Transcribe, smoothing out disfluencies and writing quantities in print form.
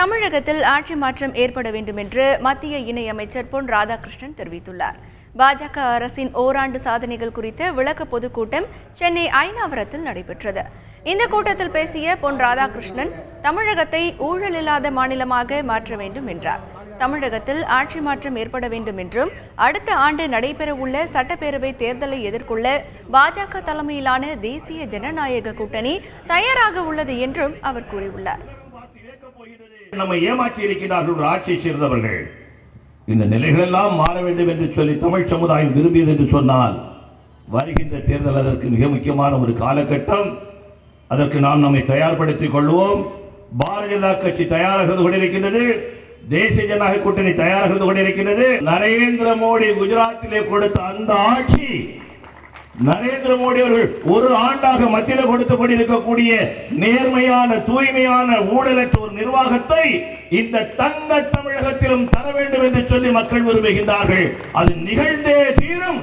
தமிழகத்தில் ஆட்சி மாற்றம் ஏற்பட வேண்டும் என்று மத்திய இணையமைச்சர் பொன் ராதாகிருஷ்ணன் தெரிவித்துள்ளார். பாஜக அரசின் ஓராண்டு சாதனைகள் குறித்த விளக்க பொதுக்கூட்டம் சென்னை அயனாவரத்தில் நடைபெற்றது. இந்த கூட்டத்தில் பேசிய பொன் ராதாகிருஷ்ணன், தமிழகத்தை ஊழல் இல்லாத மாநிலமாக மாற்ற வேண்டும் என்றார். தமிழகத்தில் ஆட்சி மாற்றம் ஏற்பட வேண்டும் என்றும் அடுத்த ஆண்டு நடைபெறவுள்ள சட்டப்பேரவை தேர்தலை எதிர்கொள்ள பாஜக தலைமையிலான தேசிய ஜனநாயக கூட்டணி தயாராக உள்ளது என்றும் அவர் கூறியுள்ளார். நம்மை ஏமாற்றி இருக்கிறார்கள் ஆட்சியை சேர்ந்தவர்கள். இந்த நிலைகள் எல்லாம் மாற வேண்டும் என்று சொல்லி தமிழ் சமுதாயம் விரும்பியது என்று சொன்னால் வருகின்ற தேர்தல் அதற்கு மிக முக்கியமான ஒரு காலகட்டம். அதற்கு நாம் நம்மை தயார்படுத்திக் கொள்வோம். பாரதிய ஜனதா கட்சி தயாராக கொண்டிருக்கின்றது. தேசிய ஜனநாயக கூட்டணி தயாராக கொண்டிருக்கிறது. நரேந்திர மோடி குஜராத்திலே கொடுத்த அந்த ஆட்சி, நரேந்திர மோடி அவர்கள் ஒரு ஆண்டாக மத்தியில் கொடுத்துக் கொண்டிருக்கக்கூடிய நேர்மையான, தூய்மையான, ஊழலற்ற ஒரு நிர்வாகத்தை இந்த தங்க தமிழகத்திலும் தர வேண்டும் என்று சொல்லி மக்கள் விரும்புகின்றார்கள். அது நிகழ்ந்தே தீரும்.